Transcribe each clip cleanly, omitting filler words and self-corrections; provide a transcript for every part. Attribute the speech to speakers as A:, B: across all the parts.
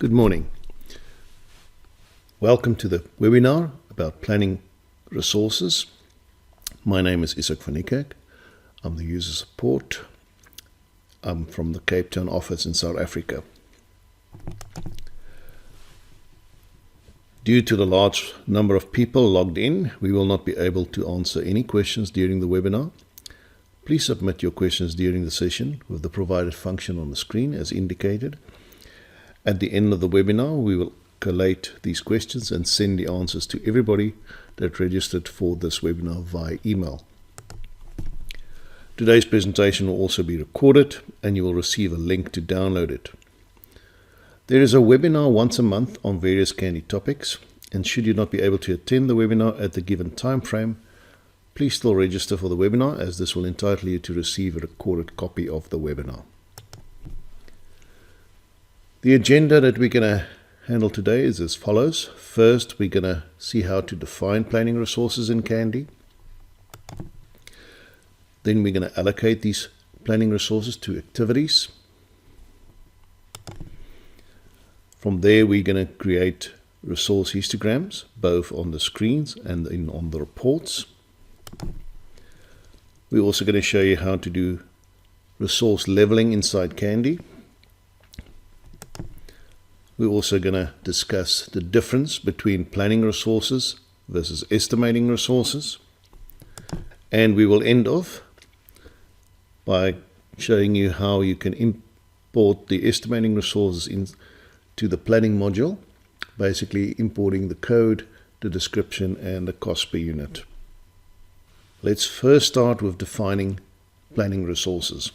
A: Good morning. Welcome to the webinar about planning resources. My name is Isak van Niekerk. I'm the user support. I'm from the Cape Town office in South Africa. Due to the large number of people logged in, we will not be able to answer any questions during the webinar. Please submit your questions during the session with the provided function on the screen as indicated. At the end of the webinar, we will collate these questions and send the answers to everybody that registered for this webinar via email. Today's presentation will also be recorded and you will receive a link to download it. There is a webinar once a month on various Candy topics, and should you not be able to attend the webinar at the given time frame, please still register for the webinar, as this will entitle you to receive a recorded copy of the webinar. The agenda that we're going to handle today is as follows. First, we're going to see how to define planning resources in Candy. Then we're going to allocate these planning resources to activities. From there, we're going to create resource histograms, both on the screens and on the reports. We're also going to show you how to do resource leveling inside Candy. We're also going to discuss the difference between planning resources versus estimating resources. And we will end off by showing you how you can import the estimating resources into the planning module, basically importing the code, the description, and the cost per unit. Let's first start with defining planning resources.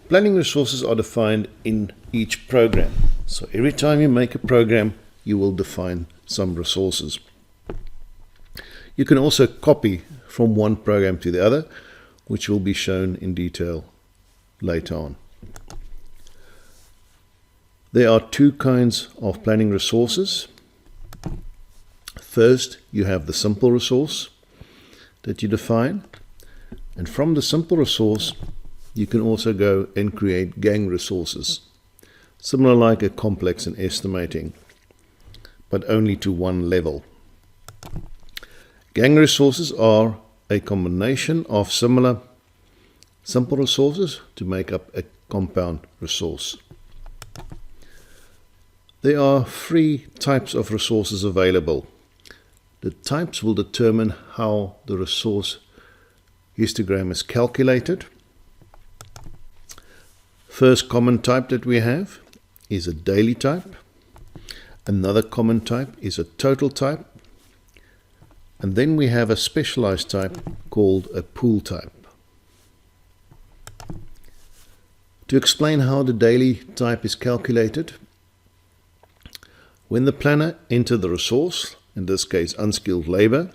A: Planning resources are defined in each program. So every time you make a program, you will define some resources. You can also copy from one program to the other, which will be shown in detail later on. There are two kinds of planning resources. First, you have the simple resource that you define. And from the simple resource, you can also go and create gang resources, similar like a complex in estimating, but only to one level. Gang resources are a combination of similar simple resources to make up a compound resource. There are three types of resources available. The types will determine how the resource histogram is calculated. First common type that we have is a daily type. Another common type is a total type. And then we have a specialized type called a pool type. To explain how the daily type is calculated, when the planner enters the resource, in this case unskilled labor,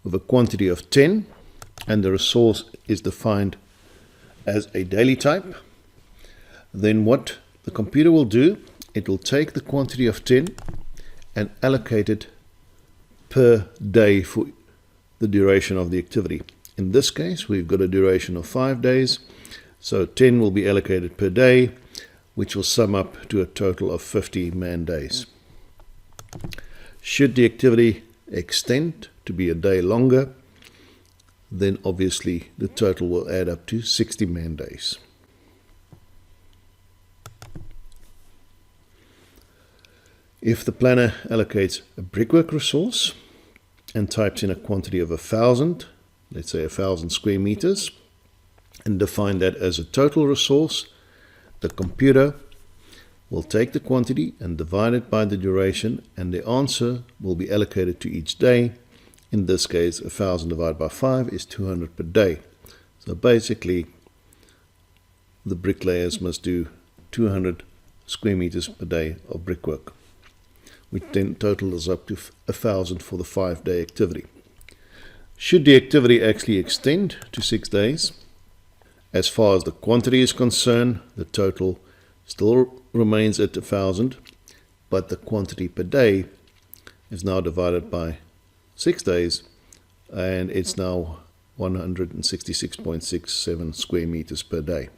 A: with a quantity of 10, and the resource is defined as a daily type, then what the computer will do, it will take the quantity of 10 and allocate it per day for the duration of the activity. In this case, we've got a duration of 5 days, so 10 will be allocated per day, which will sum up to a total of 50 man days. Should the activity extend to be a day longer, then obviously the total will add up to 60 man days. If the planner allocates a brickwork resource and types in a quantity of 1,000, let's say 1,000 square meters, and define that as a total resource, the computer will take the quantity and divide it by the duration, and the answer will be allocated to each day. In this case, 1,000 divided by 5 is 200 per day. So basically, the bricklayers must do 200 square meters per day of brickwork, which then totals up to 1,000 for the 5-day activity. Should the activity actually extend to 6 days, as far as the quantity is concerned, the total still remains at 1,000, but the quantity per day is now divided by 6 days, and it's now 166.67 square meters per day.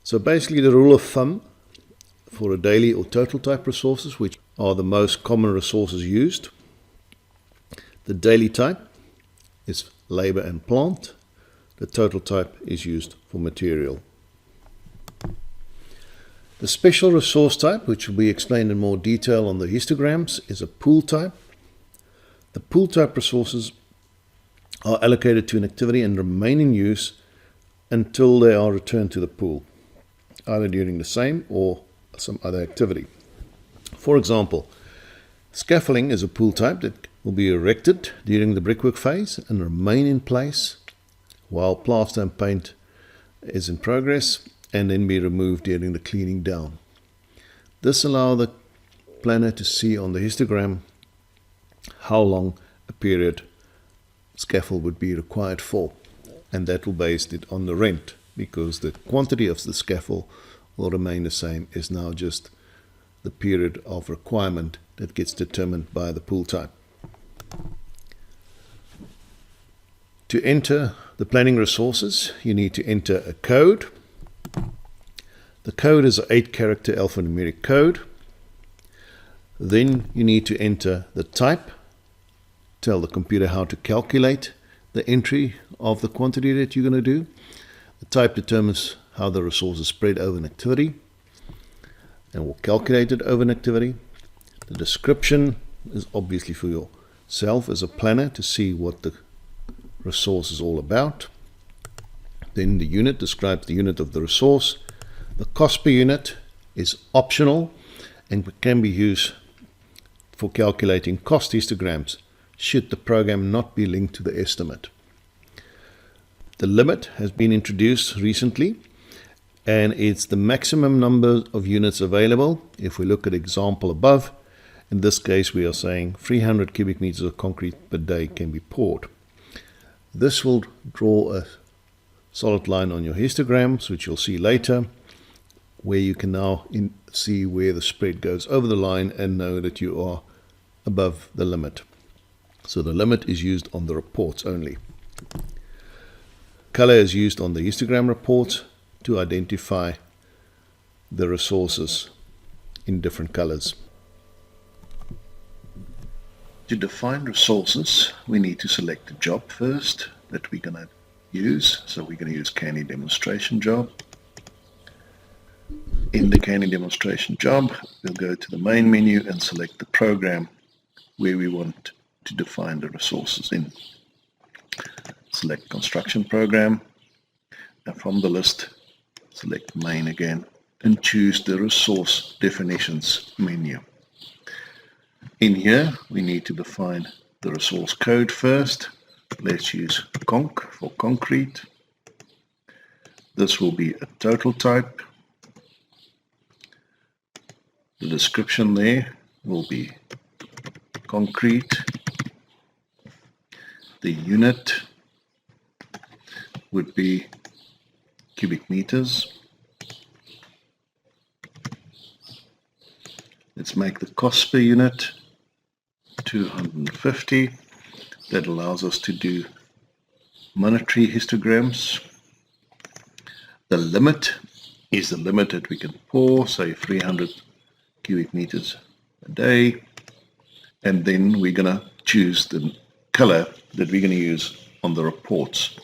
A: So basically the rule of thumb for a daily or total type resources, which are the most common resources used, the daily type is labor and plant. The total type is used for material. The special resource type, which will be explained in more detail on the histograms, is a pool type. The pool type resources are allocated to an activity and remain in use until they are returned to the pool, either during the same or some other activity. For example, scaffolding is a pool type that will be erected during the brickwork phase and remain in place while plaster and paint is in progress, and then be removed during the cleaning down. This allows the planner to see on the histogram how long a period scaffold would be required for, and that will base it on the rent, because the quantity of the scaffold will remain the same. Is now just the period of requirement that gets determined by the pool type. To enter the planning resources, you need to enter a code. The code is an 8-character alphanumeric code. Then you need to enter the type. Tell the computer how to calculate the entry of the quantity that you're going to do. The type determines how the resource is spread over an activity and will calculate it over an activity. The description is obviously for yourself as a planner to see what the resource is all about. Then the unit describes the unit of the resource. The cost per unit is optional and can be used for calculating cost histograms should the program not be linked to the estimate. The limit has been introduced recently, and it's the maximum number of units available. If we look at example above, in this case we are saying 300 cubic meters of concrete per day can be poured. This will draw a solid line on your histograms, which you'll see later, where you can now see where the spread goes over the line and know that you are above the limit. So the limit is used on the reports only. Color is used on the histogram reports to identify the resources in different colors. To define resources, we need to select the job first that we're going to use. So we're going to use Canny Demonstration Job. In the Canny Demonstration Job, we'll go to the main menu and select the program where we want to define the resources in. Select Construction Program, and from the list, select Main again and choose the Resource Definitions menu. In here, we need to define the resource code first. Let's use conc for concrete. This will be a total type. The description there will be concrete. The unit would be cubic meters. Let's make the cost per unit 250. That allows us to do monetary histograms. The limit is the limit that we can pour, say 300 cubic meters a day. And then we're going to choose the color that we're going to use on the reports.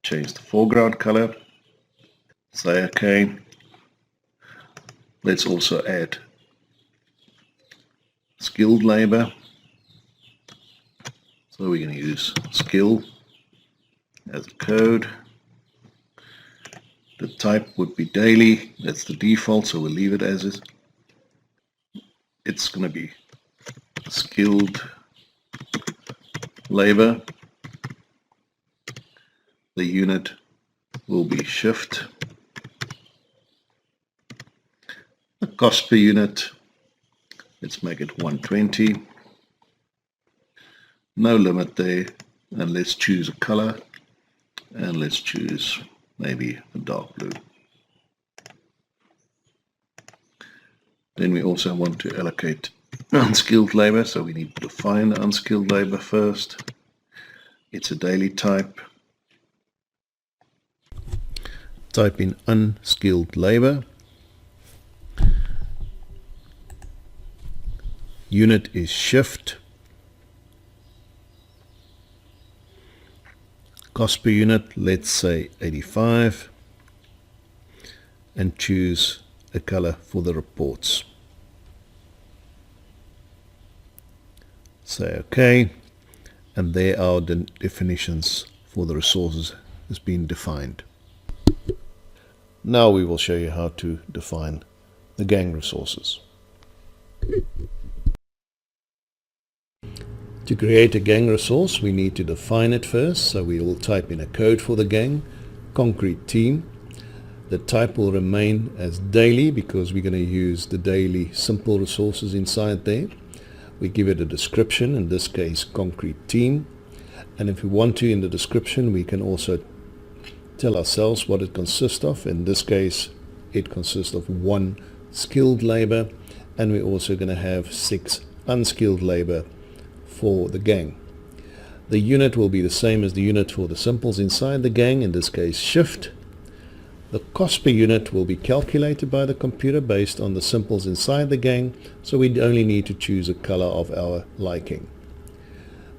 A: Change the foreground color. Say OK. Let's also add skilled labor. So we're going to use skill as a code. The type would be daily. That's the default, so we'll leave it as is. It's going to be skilled labor. The unit will be shift. The cost per unit, let's make it 120. No limit there, and let's choose a color, and let's choose maybe a dark blue. Then we also want to allocate unskilled labor, so we need to define the unskilled labor first. It's a daily type. type in unskilled labor. Unit is shift. Cost per unit, let's say 85, and choose a color for the reports. Say OK, and there are the definitions for the resources has been defined. Now we will show you how to define the gang resources. To create a gang resource, we need to define it first, so we will type in a code for the gang, concrete team. The type will remain as daily because we're going to use the daily simple resources inside there. We give it a description, in this case concrete team, and if we want to in the description we can also tell ourselves what it consists of. In this case it consists of 1 skilled labor, and we're also going to have 6 unskilled labor for the gang. The unit will be the same as the unit for the simples inside the gang, in this case shift. The cost per unit will be calculated by the computer based on the simples inside the gang, so we only need to choose a color of our liking.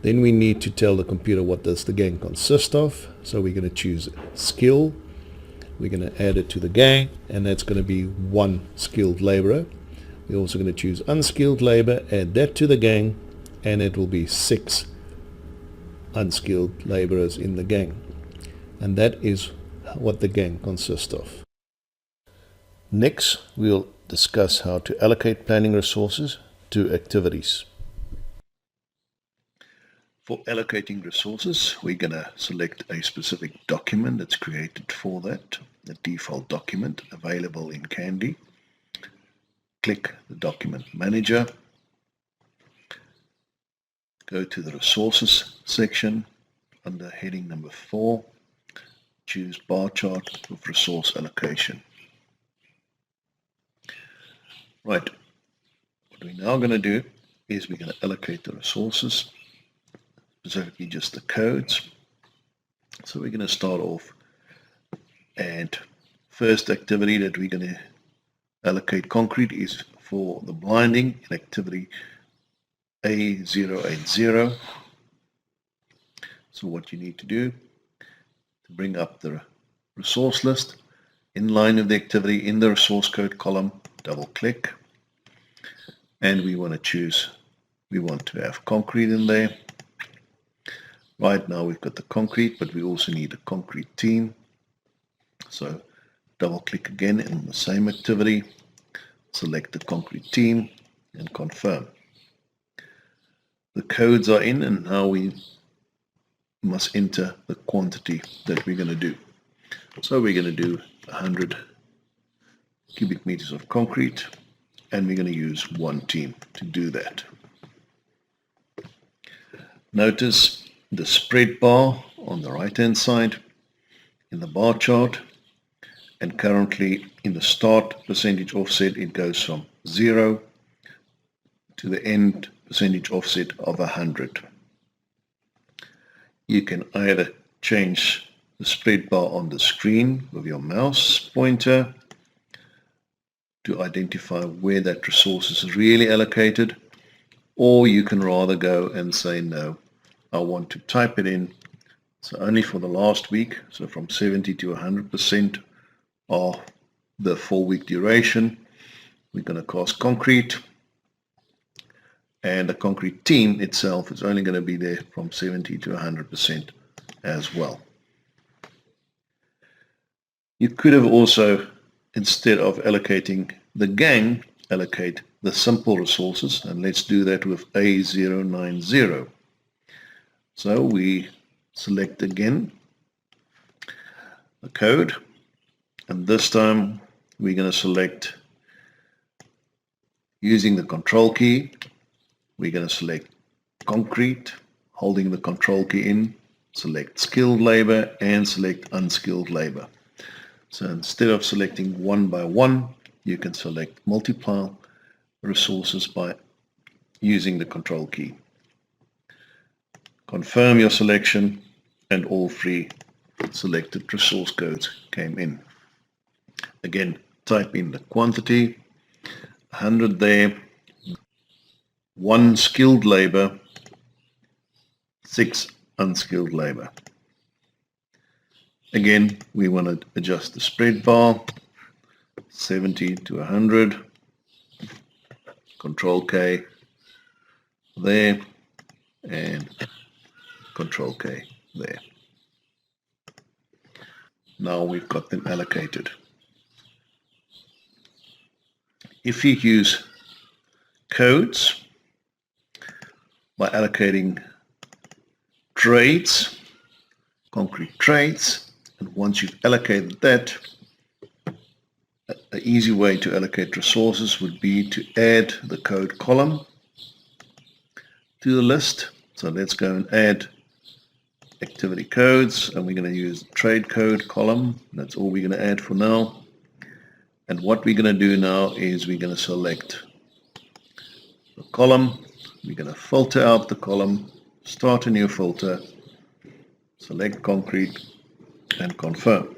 A: Then we need to tell the computer what does the gang consist of, so we're going to choose skill. We're going to add it to the gang, and that's going to be 1 skilled laborer. We're also going to choose unskilled labor, add that to the gang, and it will be 6 unskilled laborers in the gang. And that is what the gang consists of. Next, we'll discuss how to allocate planning resources to activities. For allocating resources, we're going to select a specific document that's created for that, the default document available in Candy. Click the document manager. Go to the resources section under heading number 4. Choose bar chart with resource allocation. Right, what we're now going to do is we're going to allocate the resources, specifically just the codes. So we're going to start off, and first activity that we're going to allocate concrete is for the blinding in activity A080. So what you need to do to bring up the resource list in line with the activity in the resource code column, double click, and we want to have concrete in there. Right now we've got the concrete, but we also need a concrete team. So double click again in the same activity, select the concrete team and confirm. The codes are in, and now we must enter the quantity that we're going to do. So we're going to do 100 cubic meters of concrete, and we're going to use 1 team to do that. Notice the spread bar on the right hand side in the bar chart, and currently in the start percentage offset it goes from 0 to the end percentage offset of 100. You can either change the spread bar on the screen with your mouse pointer to identify where that resource is really allocated, or you can rather go and say, no, I want to type it in, so only for the last week, so from 70 to 100% of the 4-week duration. We're going to cast concrete, and the concrete team itself is only going to be there from 70 to 100% as well. You could have also, instead of allocating the gang, allocate the simple resources, and let's do that with A090. So we select again the code, and this time we're going to select, using the control key, we're going to select concrete, holding the control key in, select skilled labor and select unskilled labor. So instead of selecting 1 by 1, you can select multiply resources by using the control key. Confirm your selection, and all 3 selected resource codes came in. Again, type in the quantity, 100 there, 1 skilled labor, 6 unskilled labor. Again, we want to adjust the spread bar, 70 to 100, Control K there, and Control K there. Now we've got them allocated. If you use codes by allocating trades, concrete trades, and once you've allocated that, an easy way to allocate resources would be to add the code column to the list. So let's go and add activity codes, and we're going to use the trade code column. That's all we're going to add for now. And what we're going to do now is we're going to select the column. We're going to filter out the column, start a new filter, select concrete, and confirm.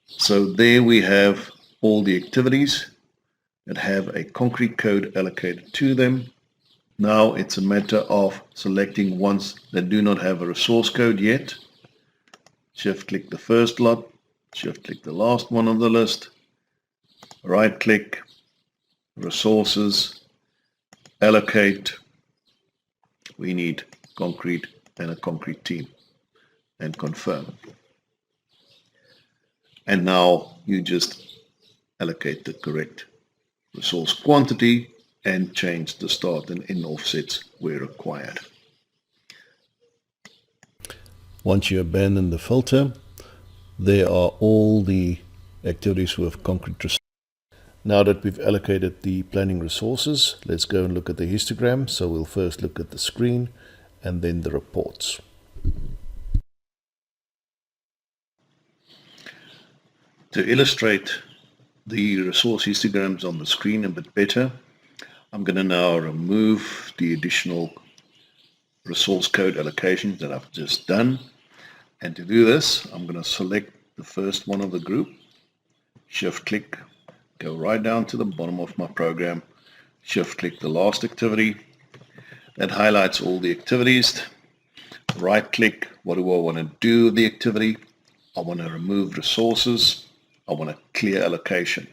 A: So there we have all the activities that have a concrete code allocated to them. Now it's a matter of selecting ones that do not have a resource code yet. Shift click the first lot, shift click the last one on the list, right click, resources, allocate. We need concrete and a concrete team, and confirm. And now you just allocate the correct resource quantity and change the start and end offsets where required. Once you abandon the filter, there are all the activities with concrete resources. Now that we've allocated the planning resources, let's go and look at the histogram. So we'll first look at the screen and then the reports. To illustrate the resource histograms on the screen a bit better, I'm going to now remove the additional resource code allocations that I've just done. And to do this, I'm going to select the first one of the group, shift click, go right down to the bottom of my program, shift click the last activity. That highlights all the activities. Right click, what do I want to do with the activity? I want to remove resources. I want to clear allocation.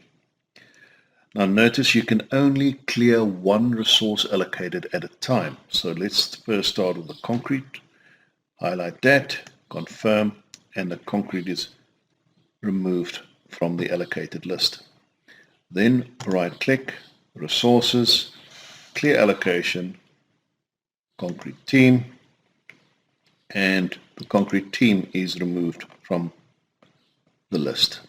A: Now notice you can only clear one resource allocated at a time. So let's first start with the concrete. Highlight that, confirm, and the concrete is removed from the allocated list. Then right click, resources, clear allocation, concrete team, and the concrete team is removed from the list.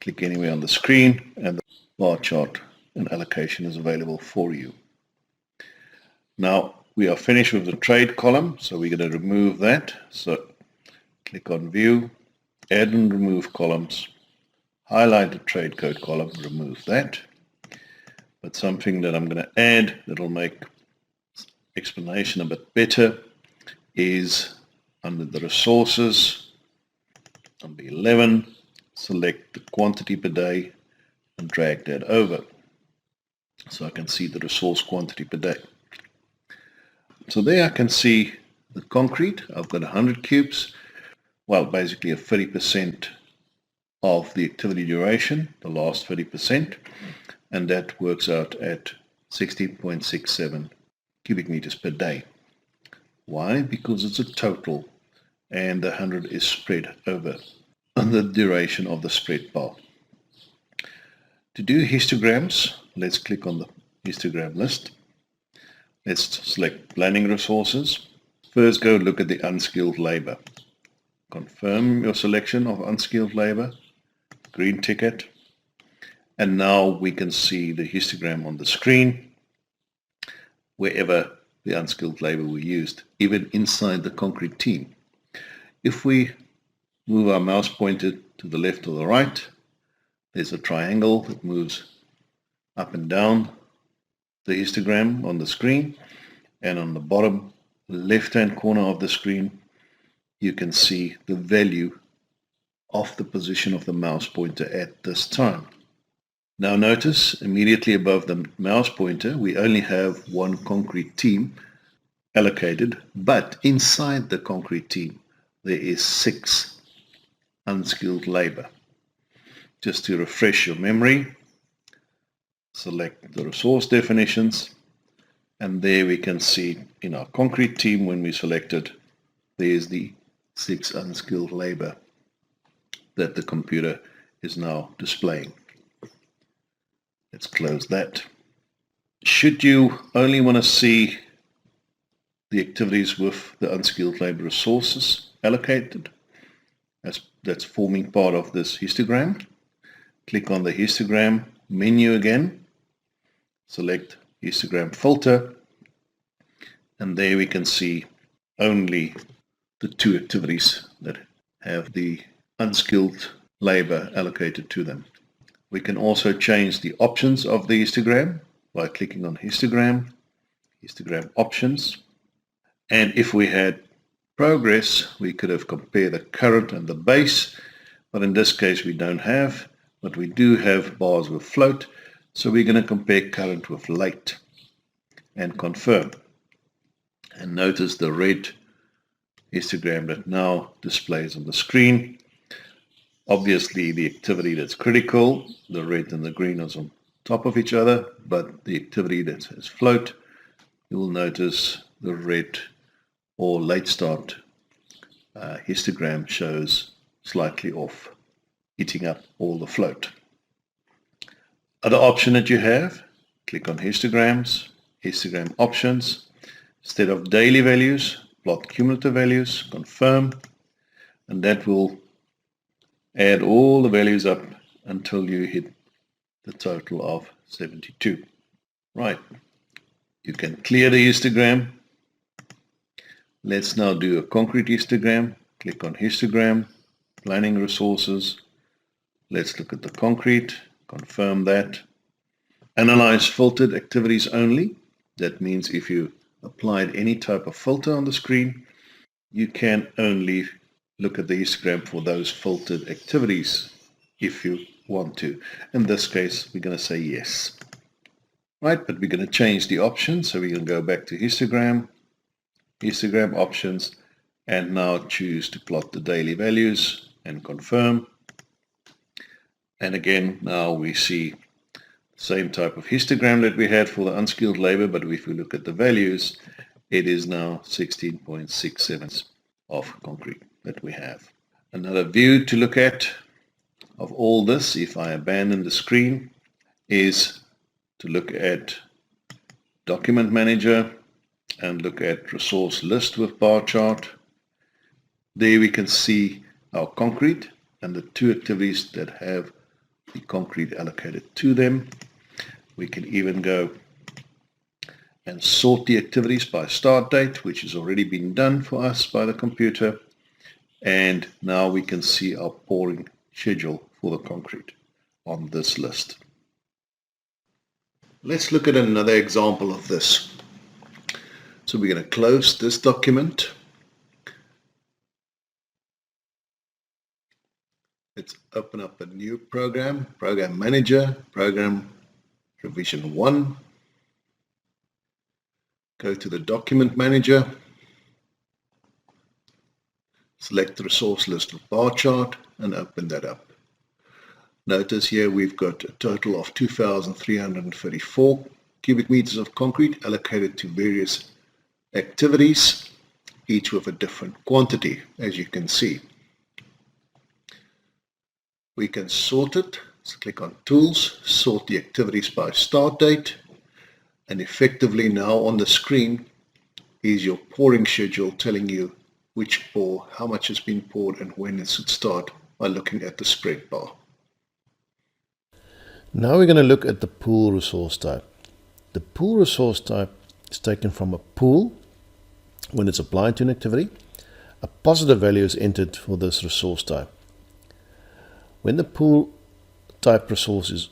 A: Click anywhere on the screen and the bar chart and allocation is available for you. Now we are finished with the trade column, so we're going to remove that. So click on view, add and remove columns, highlight the trade code column, remove that. But something that I'm going to add that will make explanation a bit better is under the resources, number 11, select the quantity per day and drag that over so I can see the resource quantity per day. So there I can see the concrete. I've got 100 cubes, well basically a 30% of the activity duration, the last 30%, and that works out at 60.67 cubic meters per day. Why? Because it's a total and the 100 is spread over the duration of the spread bar. To do histograms, let's click on the histogram list. Let's select planning resources. First go look at the unskilled labor. Confirm your selection of unskilled labor, green ticket, and now we can see the histogram on the screen wherever the unskilled labor were used, even inside the concrete team. If we move our mouse pointer to the left or the right, there's a triangle that moves up and down the histogram on the screen, and on the bottom left hand corner of the screen you can see the value of the position of the mouse pointer at this time. Now notice immediately above the mouse pointer we only have one concrete team allocated, but inside the concrete team there is 6 unskilled labor. Just to refresh your memory, select the resource definitions, and there we can see in our concrete team when we select it, there's the 6 unskilled labor that the computer is now displaying. Let's close that. Should you only want to see the activities with the unskilled labor resources allocated, that's forming part of this histogram, click on the histogram menu again, select histogram filter, and there we can see only the 2 activities that have the unskilled labor allocated to them. We can also change the options of the histogram by clicking on histogram options, and if we had progress we could have compared the current and the base, but in this case we don't have, but we do have bars with float, so we're going to compare current with late and confirm. And notice the red histogram that now displays on the screen. Obviously the activity that's critical, the red and the green is on top of each other, but the activity that says float, you will notice the red or late start histogram shows slightly off, eating up all the float. Other option that you have, click on histograms, histogram options. Instead of daily values, plot cumulative values, confirm, and that will add all the values up until you hit the total of 72. Right, you can clear the histogram. Let's now do a concrete histogram. Click on histogram, planning resources. Let's look at the concrete, confirm that. Analyze filtered activities only. That means if you applied any type of filter on the screen, you can only look at the histogram for those filtered activities if you want to. In this case, we're going to say yes. Right, but we're going to change the option, so we can go back to histogram options, and now choose to plot the daily values and confirm. And again, now we see the same type of histogram that we had for the unskilled labor, but if we look at the values, it is now 16.67 of concrete that we have. Another view to look at of all this, if I abandon the screen, is to look at Document Manager and look at Resource List with bar chart. There we can see our concrete and the 2 activities that have the concrete allocated to them. We can even go and sort the activities by start date, which has already been done for us by the computer. And now we can see our pouring schedule for the concrete on this list. Let's look at another example of this. So we're going to close this document. Let's open up a new program, Program Manager, Program Revision 1. Go to the Document Manager. Select the resource list with bar chart and open that up. Notice here we've got a total of 2,334 cubic meters of concrete allocated to various activities, each with a different quantity, as you can see. We can sort it. So click on Tools, sort the activities by start date, and effectively now on the screen is your pouring schedule telling you which pour, how much has been poured, and when it should start by looking at the spread bar.
B: Now we're going to look at the pool resource type. The pool resource type is taken from a pool. When it's applied to an activity, a positive value is entered for this resource type. When the pool type resources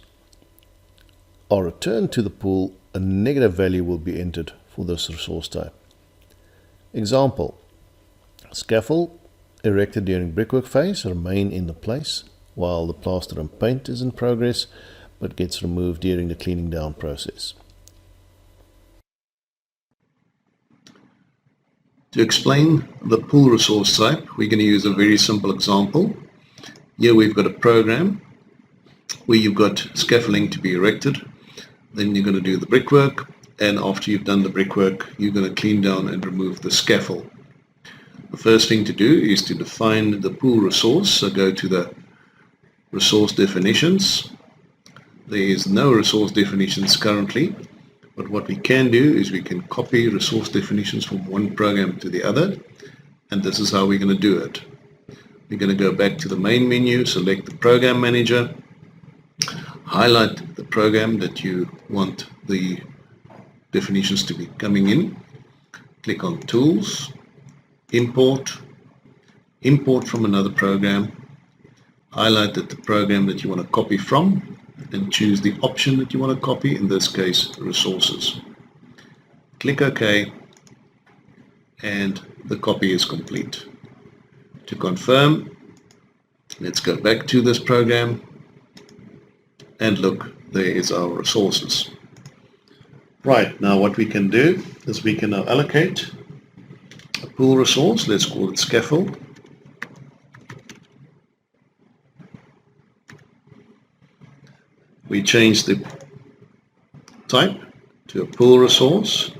B: are returned to the pool, a negative value will be entered for this resource type. Example, scaffold erected during brickwork phase remain in the place while the plaster and paint is in progress, but gets removed during the cleaning down process.
A: To explain the pool resource type, we're going to use a very simple example. Here we've got a program where you've got scaffolding to be erected, then you're going to do the brickwork, and after you've done the brickwork you're going to clean down and remove the scaffold. The first thing to do is to define the pool resource, so go to the resource definitions. There is no resource definitions currently, but what we can do is we can copy resource definitions from one program to the other, and this is how we're going to do it. We're going to go back to the main menu, select the program manager, highlight the program that you want the definitions to be coming in, click on tools, import from another program, highlight the program that you want to copy from, and choose the option that you want to copy, in this case resources. Click OK, and the copy is complete. To confirm, let's go back to this program, and look, there is our resources. Right, now what we can do is we can now allocate a pool resource. Let's call it scaffold. We change the type to a pool resource.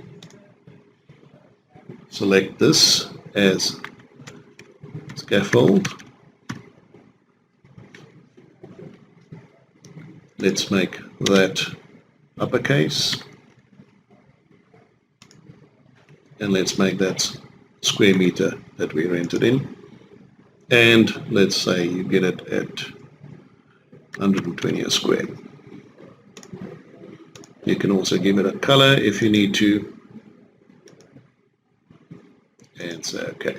A: Select this as scaffold. Let's make that uppercase, and let's make that square meter that we rented in, and let's say you get it at 120 a square. You can also give it a color if you need to, and say OK.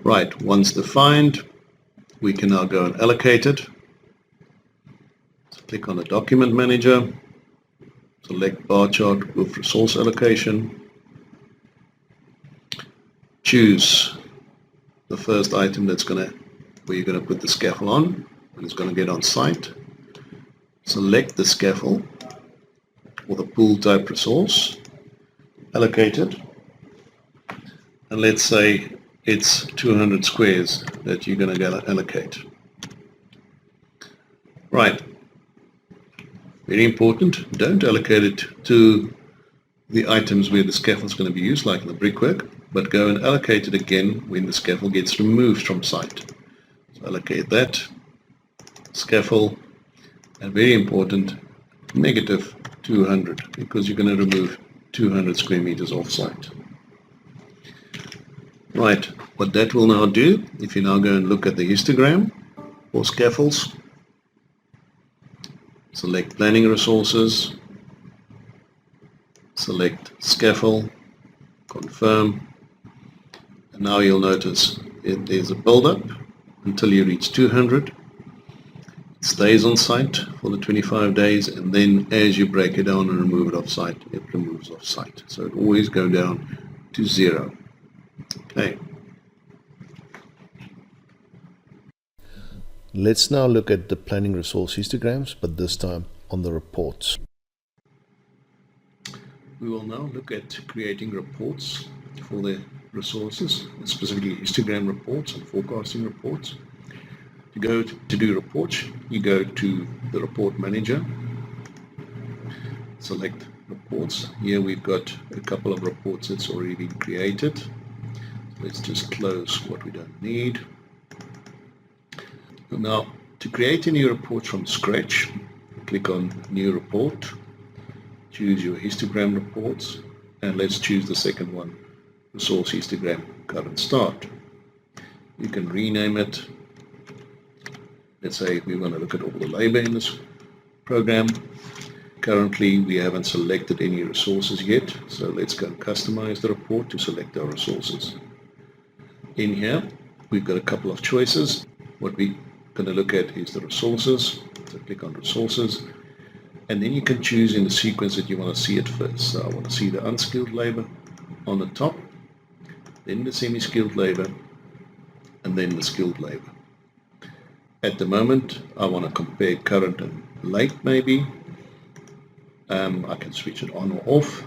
A: Right, once defined, we can now go and allocate it. So click on the document manager, select bar chart with resource allocation, choose the first item where you're going to put the scaffold on, and it's going to get on site. Select the scaffold or the pool type resource, allocate it, and let's say it's 200 squares that you're going to allocate. Right, very important, don't allocate it to the items where the scaffold is going to be used, like in the brickwork, but go and allocate it again when the scaffold gets removed from site. So allocate that scaffold, and very important, negative 200, because you're going to remove 200 square meters off site. Right, what that will now do, if you now go and look at the histogram for scaffolds, select planning resources, select scaffold, confirm, and now you'll notice there's a build-up until you reach 200. It stays on site for the 25 days, and then as you break it down and remove it off site, it removes off site. So it always go down to 0. Okay.
B: Let's now look at the planning resource histograms, but this time on the reports.
A: We will now look at creating reports for the resources, specifically histogram reports and forecasting reports. To do reports, you go to the report manager, select reports. Here we've got a couple of reports that's already been created. Let's just close what we don't need. Now, to create a new report from scratch, click on New Report, choose your histogram reports, and let's choose the second one, Resource Histogram Current Start. You can rename it. Let's say we want to look at all the labor in this program. Currently, we haven't selected any resources yet, so let's go and customize the report to select our resources. In here, we've got a couple of choices. What we're going to look at is the resources. So click on Resources, and then you can choose in the sequence that you want to see it first. So I want to see the unskilled labor on the top, then the semi-skilled labor, and then the skilled labor. At the moment, I want to compare current and late maybe. I can switch it on or off.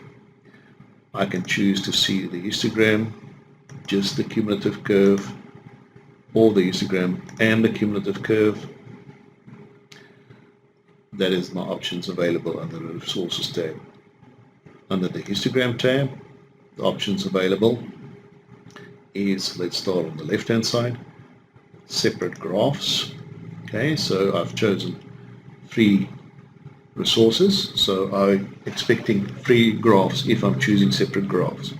A: I can choose to see the histogram, just the cumulative curve, or the histogram and the cumulative curve. That is my options available under the Resources tab. Under the Histogram tab, the options available is, let's start on the left hand side, separate graphs. Okay, so I've chosen free resources, so I'm expecting free graphs if I'm choosing separate graphs.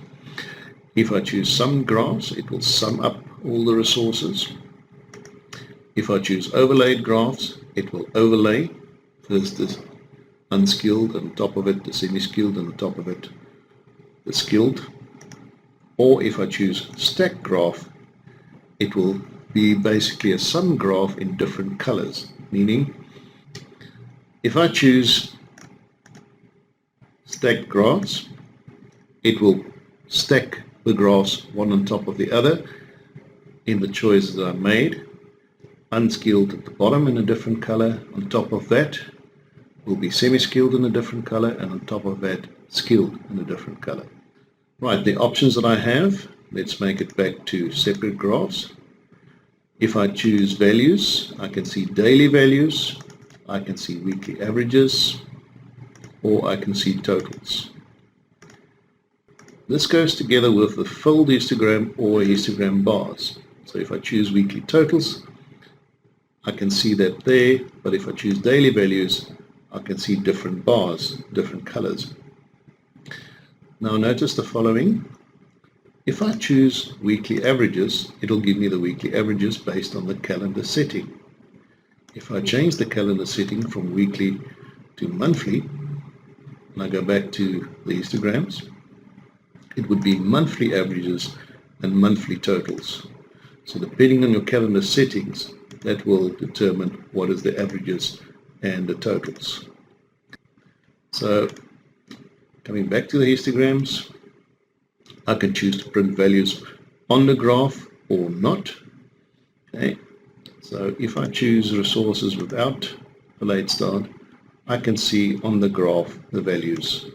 A: If I choose sum graphs, it will sum up all the resources. If I choose overlaid graphs, it will overlay first the unskilled, and on top of it the semi-skilled, and on top of it the skilled. Or if I choose stack graph, it will be basically a sum graph in different colors, meaning if I choose stack graphs, it will stack the graphs one on top of the other in the choices that I made. Unskilled at the bottom in a different color, on top of that will be semi-skilled in a different color, and on top of that skilled in a different color. Right, the options that I have, let's make it back to separate graphs. If I choose values, I can see daily values, I can see weekly averages, or I can see totals. This goes together with the filled histogram or histogram bars. So if I choose weekly totals, I can see that there, but if I choose daily values, I can see different bars, different colors. Now notice the following. If I choose weekly averages, it'll give me the weekly averages based on the calendar setting. If I change the calendar setting from weekly to monthly, and I go back to the histograms, it would be monthly averages and monthly totals. So depending on your calendar settings, that will determine what is the averages and the totals. So coming back to the histograms, I can choose to print values on the graph or not. Okay, so if I choose resources without a late start, I can see on the graph the values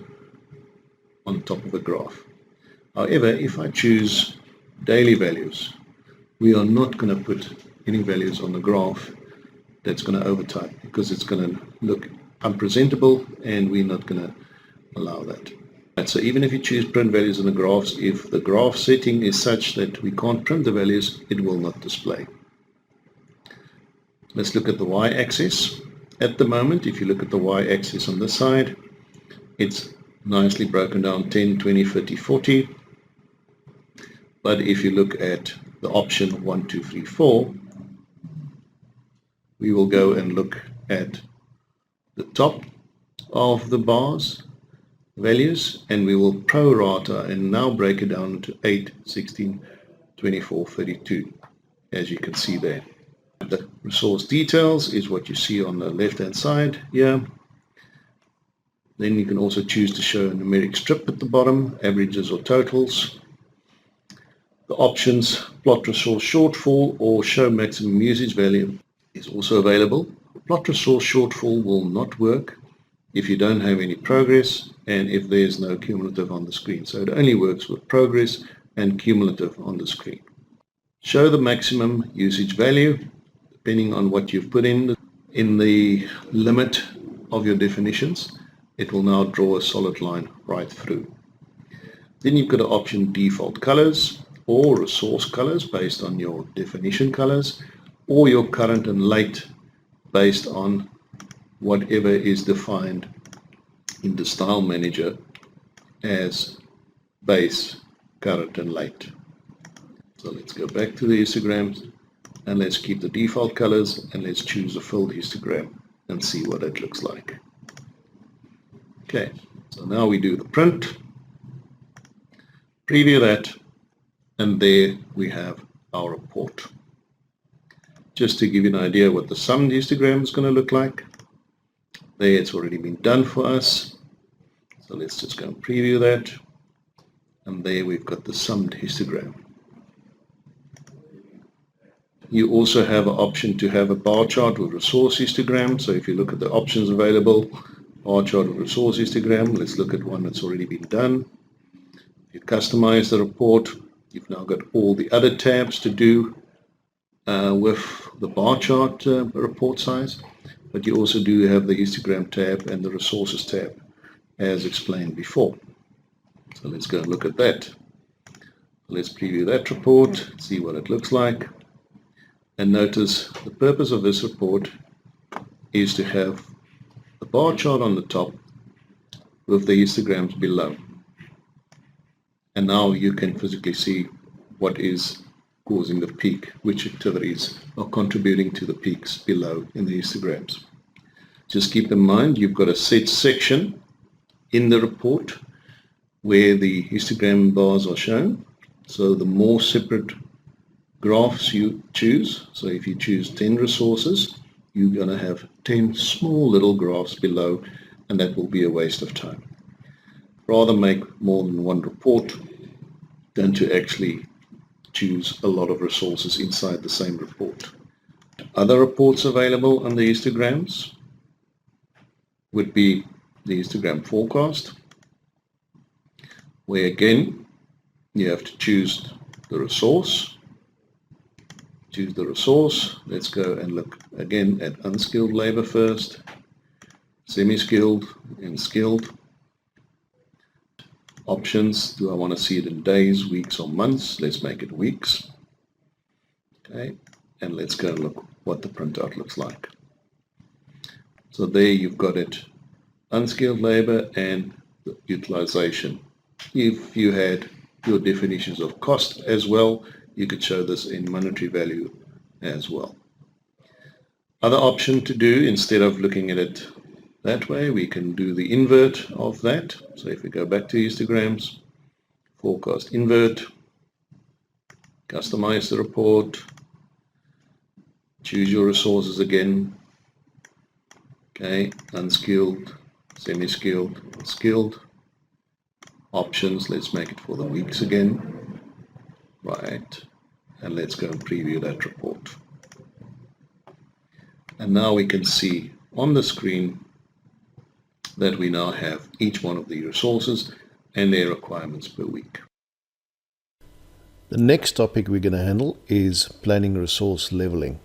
A: on top of the graph. However, if I choose daily values, we are not going to put any values on the graph that's going to overtype, because it's going to look unpresentable and we're not going to allow that. And so even if you choose print values on the graphs, if the graph setting is such that we can't print the values, it will not display. Let's look at the y-axis. At the moment, if you look at the y-axis on this side, it's nicely broken down 10, 20, 30, 40. But if you look at the option 1, 2, 3, 4, we will go and look at the top of the bars values, and we will prorata and now break it down to 8, 16, 24, 32, as you can see there. The resource details is what you see on the left hand side here. Then you can also choose to show a numeric strip at the bottom, averages or totals. The options plot resource shortfall or show maximum usage value is also available. Plot resource shortfall will not work if you don't have any progress and if there's no cumulative on the screen. So it only works with progress and cumulative on the screen. Show the maximum usage value depending on what you've put in the limit of your definitions. It will now draw a solid line right through. Then you've got an option default colors or resource colors based on your definition colors, or your current and late based on whatever is defined in the style manager as base, current and late. So let's go back to the histograms and let's keep the default colors and let's choose a filled histogram and see what it looks like. Okay, so now we do the print, preview that, and there we have our report. Just to give you an idea what the summed histogram is going to look like. There, it's already been done for us. So let's just go and preview that. And there we've got the summed histogram. you also have an option to have a bar chart with resource histogram. So if you look at the options available, bar chart with resource histogram, let's look at one that's already been done. You customize the report. You've now got all the other tabs to do with the bar chart report size, but you also do have the histogram tab and the resources tab as explained before. So let's go and look at that. Let's preview that report, see what it looks like, and notice the purpose of this report is to have the bar chart on the top with the histograms below. And now you can physically see what is causing the peak, which activities are contributing to the peaks below in the histograms. Just keep in mind you've got a set section in the report where the histogram bars are shown. So the more separate graphs you choose, so if you choose 10 resources, you're going to have 10 small little graphs below, and that will be a waste of time. Rather make more than one report than to actually choose a lot of resources inside the same report. Other reports available on the histograms would be the histogram forecast, where again you have to choose the resource. Choose the resource. Let's go and look again at unskilled labor first, semi-skilled and skilled. Options, do I want to see it in days, weeks or months? Let's make it weeks. Okay, and let's go and look what the printout looks like. So there you've got it, unskilled labor and the utilization. If you had your definitions of cost as well, you could show this in monetary value as well. Other option to do, instead of looking at it that way, we can do the invert of that. So if we go back to histograms, forecast invert, customize the report, choose your resources again. Okay, unskilled, semi-skilled, skilled. Options, let's make it for the weeks again. Right, and let's go and preview that report. And now we can see on the screen that we now have each one of the resources and their requirements per week.
B: The next topic we're going to handle is planning resource leveling.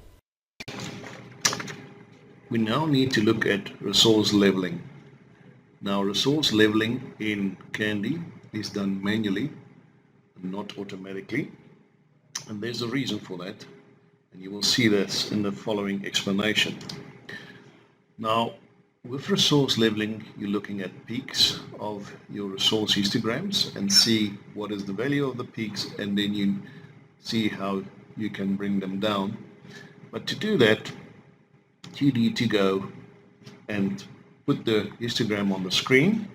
A: We now need to look at resource leveling. Now resource leveling in Candy is done manually, not automatically, and there's a reason for that, and you will see this in the following explanation. Now with resource leveling, you're looking at peaks of your resource histograms and see what is the value of the peaks, and then you see how you can bring them down. But to do that, you need to go and put the histogram on the screen,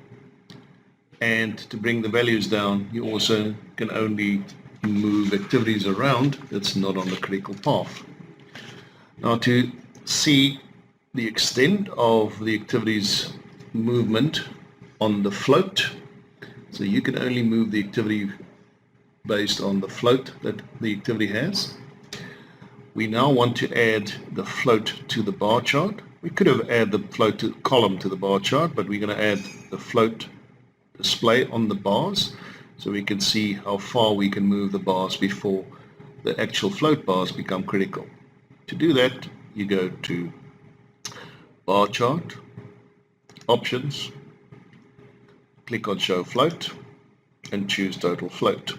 A: and to bring the values down, you also can only move activities around that's not on the critical path. Now to see the extent of the activity's movement on the float, so you can only move the activity based on the float that the activity has. We now want to add the float to the bar chart. We could have added the float column to the bar chart, but we're going to add the float display on the bars so we can see how far we can move the bars before the actual float bars become critical. To do that, you go to bar chart, options, click on show float and choose total float.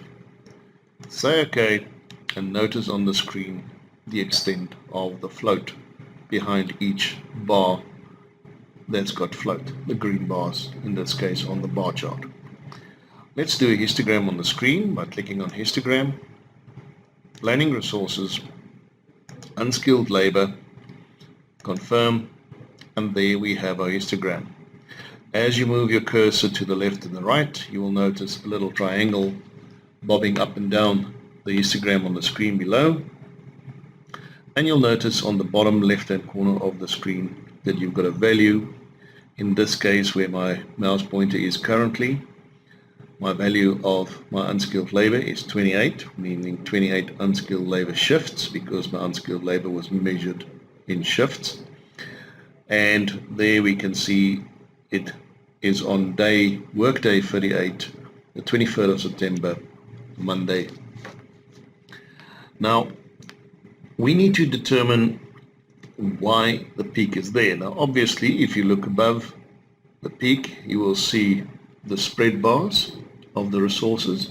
A: Say OK, and notice on the screen the extent of the float behind each bar that's got float, the green bars in this case on the bar chart. Let's do a histogram on the screen by clicking on histogram, planning resources, unskilled labor, confirm, and there we have our histogram. As you move your cursor to the left and the right, you will notice a little triangle bobbing up and down the histogram on the screen below, and you'll notice on the bottom left hand corner of the screen that you've got a value, in this case where my mouse pointer is currently, my value of my unskilled labor is 28, meaning 28 unskilled labor shifts, because my unskilled labor was measured in shifts. And there we can see it is on workday 38, the 23rd of September, Monday. Now, we need to determine why the peak is there. Now, obviously, if you look above the peak, you will see the spread bars of the resources,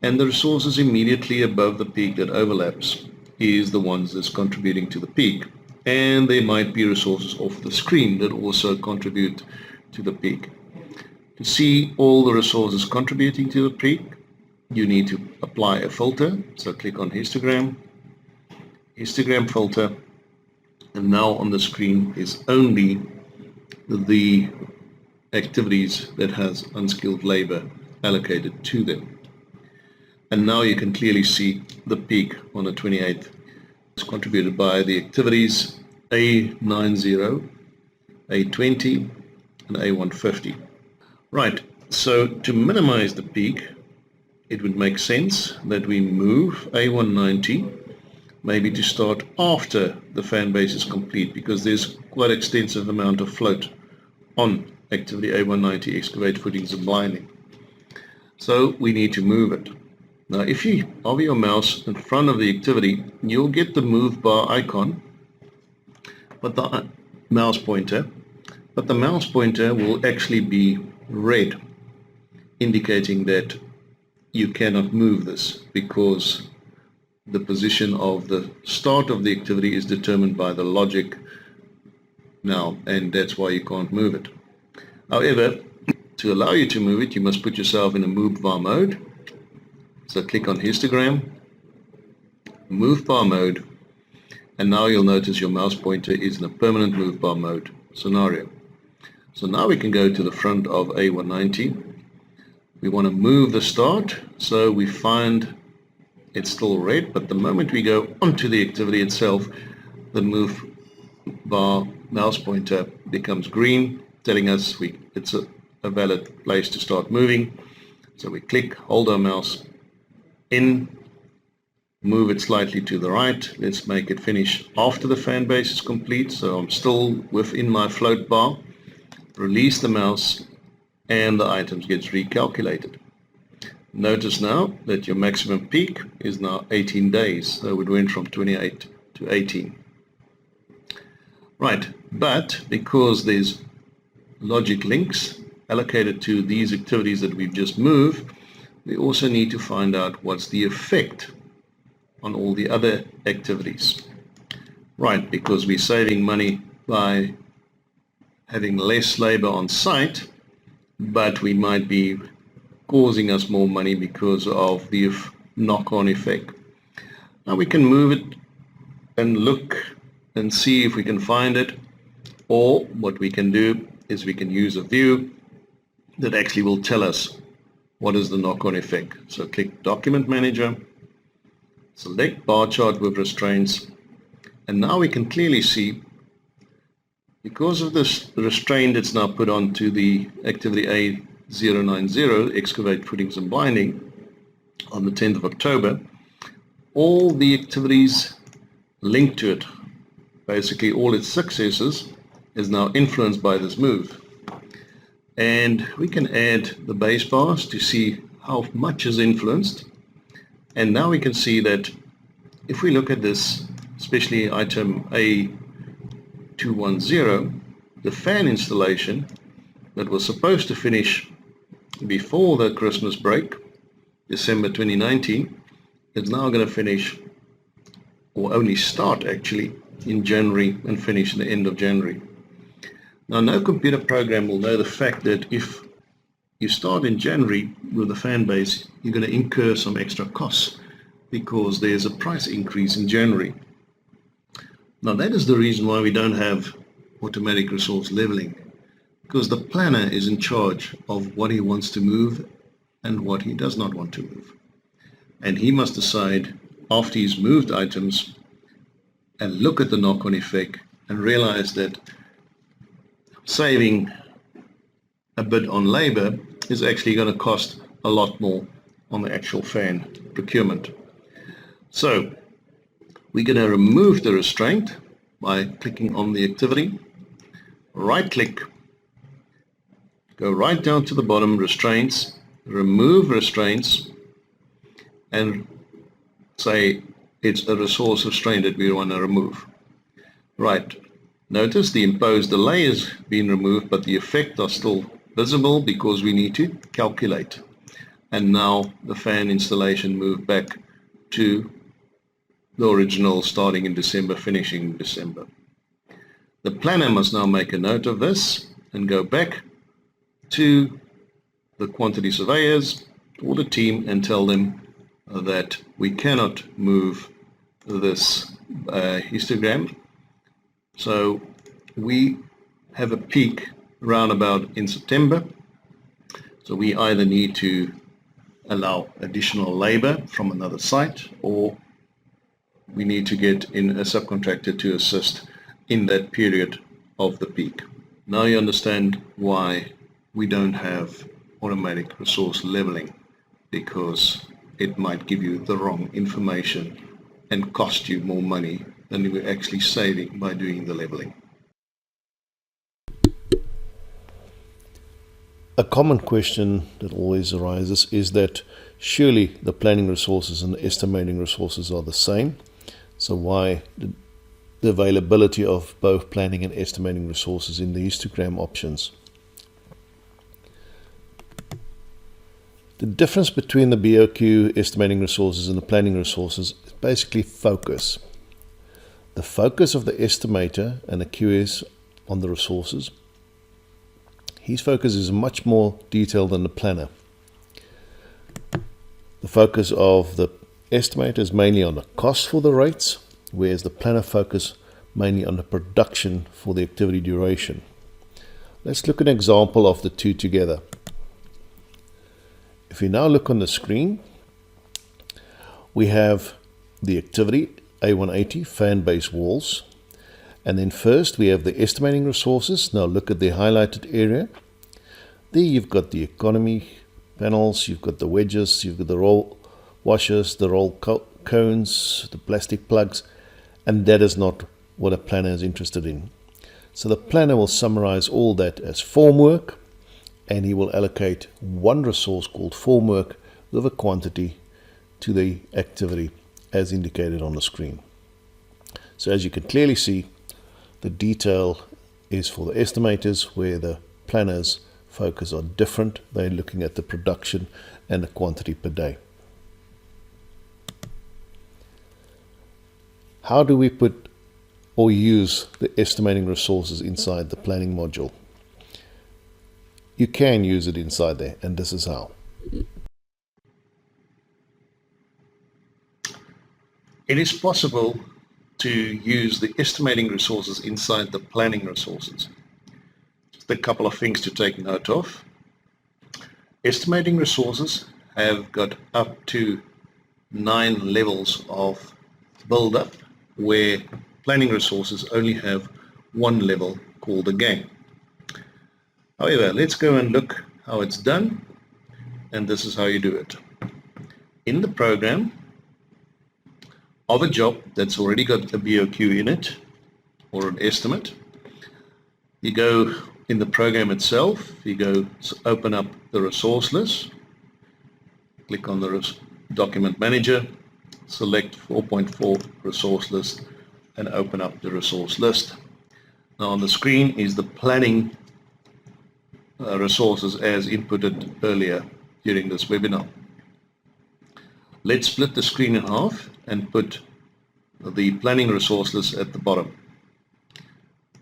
A: and the resources immediately above the peak that overlaps is the ones that's contributing to the peak. And there might be resources off the screen that also contribute to the peak. To see all the resources contributing to the peak, you need to apply a filter. So click on histogram filter, and now on the screen is only the activities that has unskilled labor allocated to them. And now you can clearly see the peak on the 28th is contributed by the activities A90, A20, and A150. Right, so to minimize the peak, it would make sense that we move A190 maybe to start after the fan base is complete, because there's quite extensive amount of float on activity A190, excavate footings and blinding. So we need to move it. Now if you hover your mouse in front of the activity, you'll get the move bar icon, but the mouse pointer will actually be red, indicating that you cannot move this because the position of the start of the activity is determined by the logic now, and that's why you can't move it. However, to allow you to move it, you must put yourself in a move bar mode. So click on histogram, move bar mode, and now you'll notice your mouse pointer is in a permanent move bar mode scenario. So now we can go to the front of A190. We want to move the start, so we find it's still red, but the moment we go onto the activity itself, the move bar mouse pointer becomes green, telling us it's a valid place to start moving. So we click, hold our mouse in, move it slightly to the right. Let's make it finish after the fan base is complete, so I'm still within my float bar. Release the mouse and the items gets recalculated. Notice now that your maximum peak is now 18 days, so it went from 28 to 18. Right, but because there's logic links allocated to these activities that we've just moved, we also need to find out what's the effect on all the other activities. Right, because we're saving money by having less labor on site, but we might be causing us more money because of the knock-on effect. Now we can move it and look and see if we can find it, or what we can do is we can use a view that actually will tell us what is the knock-on effect. So click Document Manager, select Bar Chart with Restraints, and now we can clearly see, because of this restraint that's now put onto the activity A090, excavate footings and blinding, on the 10th of October, all the activities linked to it, basically all its successes, is now influenced by this move. And we can add the base bars to see how much is influenced. And now we can see that if we look at this, especially item A210, the fan installation that was supposed to finish before the Christmas break, December 2019, is now going to finish, or only start actually, in January and finish at the end of January. Now, no computer program will know the fact that if you start in January with the fan base, you're going to incur some extra costs because there's a price increase in January. Now, that is the reason why we don't have automatic resource leveling, because the planner is in charge of what he wants to move and what he does not want to move. And he must decide after he's moved items and look at the knock-on effect and realize that saving a bit on labor is actually going to cost a lot more on the actual fan procurement. So we're going to remove the restraint by clicking on the activity, right click, go right down to the bottom, restraints, remove restraints, and say it's a resource restraint that we want to remove. Right, notice the imposed delay has been removed, but the effects are still visible because we need to calculate. And now the fan installation moved back to the original, starting in December, finishing in December. The planner must now make a note of this and go back to the quantity surveyors or the team and tell them that we cannot move this histogram. So we have a peak around about in September. So we either need to allow additional labor from another site, or we need to get in a subcontractor to assist in that period of the peak. Now you understand why we don't have automatic resource leveling, because it might give you the wrong information and cost you more money than you were actually saving by doing the leveling.
B: A common question that always arises is that surely the planning resources and the estimating resources are the same. So why the availability of both planning and estimating resources in the histogram options? The difference between the BOQ estimating resources and the planning resources is basically focus. The focus of the estimator and the QS on the resources, his focus is much more detailed than the planner. The focus of the estimator is mainly on the cost for the rates, whereas the planner focus mainly on the production for the activity duration. Let's look at an example of the two together. If you now look on the screen, we have the activity A180 fan base walls, and then first we have the estimating resources. Now look at the highlighted area. There you've got the economy panels, you've got the wedges, you've got the roll washers, the roll cones, the plastic plugs, and that is not what a planner is interested in. So the planner will summarize all that as formwork, and he will allocate one resource called formwork with a quantity to the activity as indicated on the screen. So as you can clearly see, the detail is for the estimators, where the planners focus on different. They're looking at the production and the quantity per day. How do we put or use the estimating resources inside the planning module? You can use it inside there, and this is how.
A: It is possible to use the estimating resources inside the planning resources. Just a couple of things to take note of. Estimating resources have got up to 9 levels of build-up, where planning resources only have one level called a gang. However, let's go and look how it's done, and this is how you do it. In the program of a job that's already got a BOQ in it, or an estimate, you go in the program itself, you go open up the resource list, click on the document manager, select 4.4 resource list, and open up the resource list. Now on the screen is the planning resources as inputted earlier during this webinar. Let's split the screen in half and put the planning resource list at the bottom.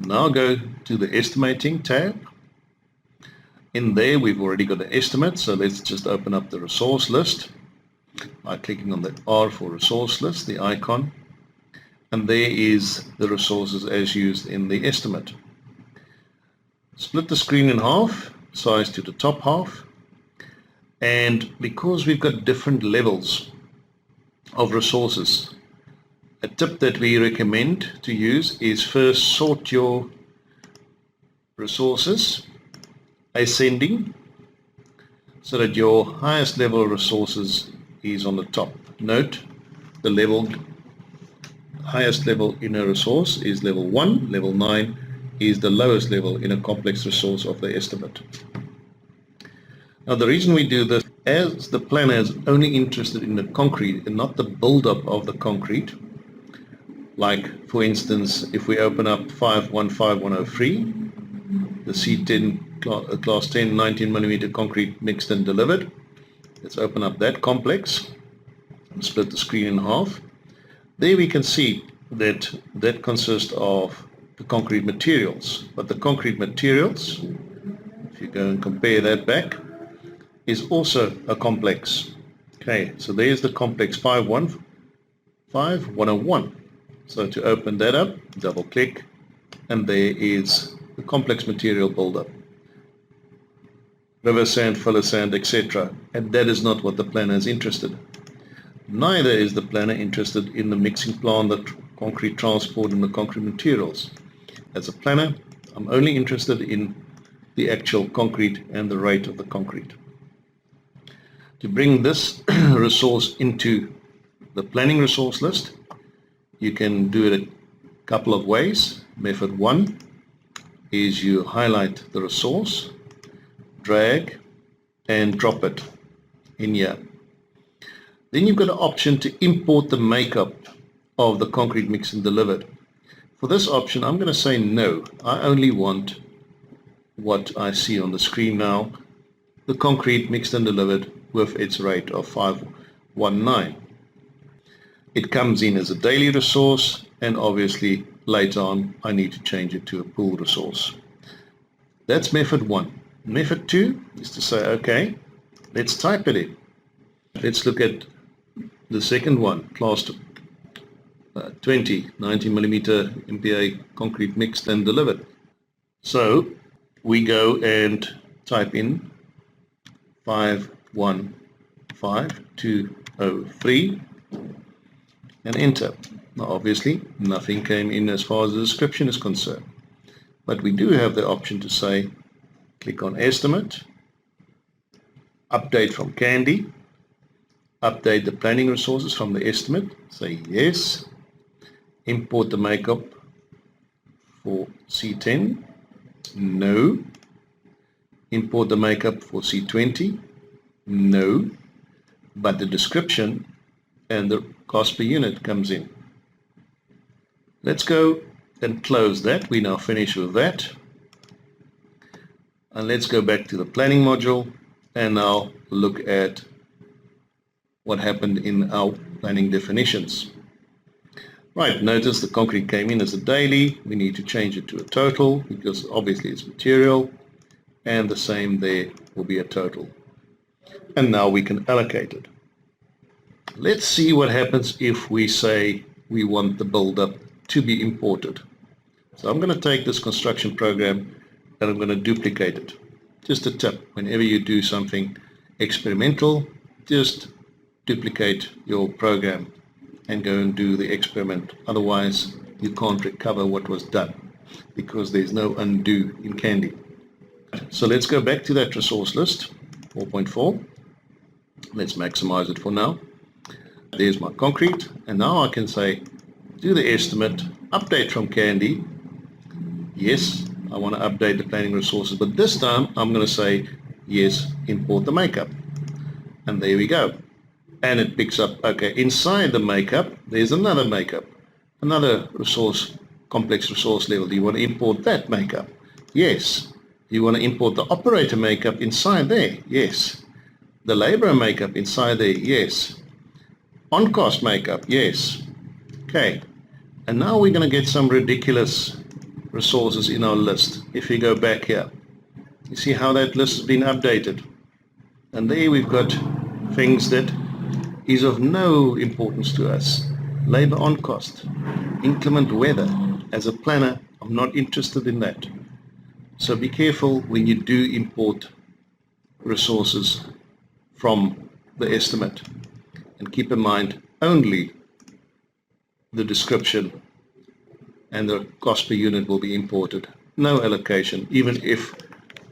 A: Now go to the estimating tab. In there we've already got the estimate, so let's just open up the resource list by clicking on the R for resource list, the icon, and there is the resources as used in the estimate. Split the screen in half, size to the top half, and because we've got different levels of resources, a tip that we recommend to use is first sort your resources ascending. so that your highest level of resources is on the top. Note the highest level in a resource is level 1, level 9 is the lowest level in a complex resource of the estimate. Now the reason we do this, as the planner is only interested in the concrete and not the build-up of the concrete, like for instance if we open up 515103, the C10 class 10 19mm concrete mixed and delivered. Let's open up that complex and split the screen in half. There we can see that that consists of the concrete materials, but the concrete materials, if you go and compare that back, is also a complex. Okay, so there's the complex 515101. So to open that up, double click, and there is the complex material buildup. River sand, filler sand, etc. And that is not what the planner is interested in. Neither is the planner interested in the mixing plant, the concrete transport, and the concrete materials. As a planner, I'm only interested in the actual concrete and the rate of the concrete. To bring this resource into the planning resource list, you can do it a couple of ways. Method 1 is you highlight the resource, drag and drop it in here. Then you've got an option to import the makeup of the concrete mixed and delivered. For this option I'm going to say no. I only want what I see on the screen now, the concrete mixed and delivered with its rate of 519. It comes in as a daily resource, and obviously later on I need to change it to a pool resource. That's method 1. Method 2 is to say, okay, let's type it in. Let's look at the second one, class 20 90mm MPa concrete mixed and delivered. So we go and type in 515203 and enter. Now obviously nothing came in as far as the description is concerned, but we do have the option to say, click on estimate, update from Candy, update the planning resources from the estimate, say yes, import the makeup for C10, no, import the makeup for C20, no, but the description and the cost per unit comes in. Let's go and close that. We now finish with that. And let's go back to the planning module and now look at what happened in our planning definitions. Right, notice the concrete came in as a daily. We need to change it to a total because obviously it's material, and the same there will be a total. And now we can allocate it. Let's see what happens if we say we want the build-up to be imported. So I'm going to take this construction program and I'm going to duplicate it. Just a tip, whenever you do something experimental, just duplicate your program and go and do the experiment. Otherwise you can't recover what was done because there's no undo in Candy. So let's go back to that resource list, 4.4. Let's maximize it for now. There's my concrete, and now I can say do the estimate, update from Candy. Yes, I want to update the planning resources, but this time I'm going to say yes, import the makeup. And there we go. And it picks up, okay, inside the makeup there's another makeup, another resource, complex resource level. Do you want to import that makeup? Yes. Do you want to import the operator makeup inside there? Yes. The laborer makeup inside there? Yes. On cost makeup? Yes. Okay. And now we're going to get some ridiculous resources in our list. If we go back here, you see how that list has been updated. And there we've got things that is of no importance to us. Labor on cost, inclement weather. As a planner, I'm not interested in that. So be careful when you do import resources from the estimate. And keep in mind only the description and the cost per unit will be imported. No allocation, even if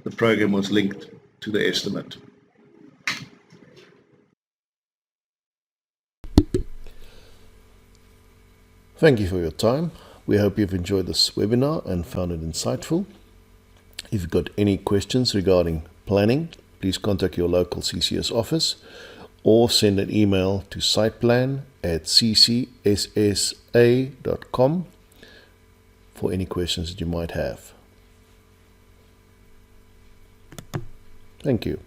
A: the program was linked to the estimate.
B: Thank you for your time. We hope you've enjoyed this webinar and found it insightful. If you've got any questions regarding planning, please contact your local CCS office or send an email to siteplan@ccssa.com for any questions that you might have. Thank you.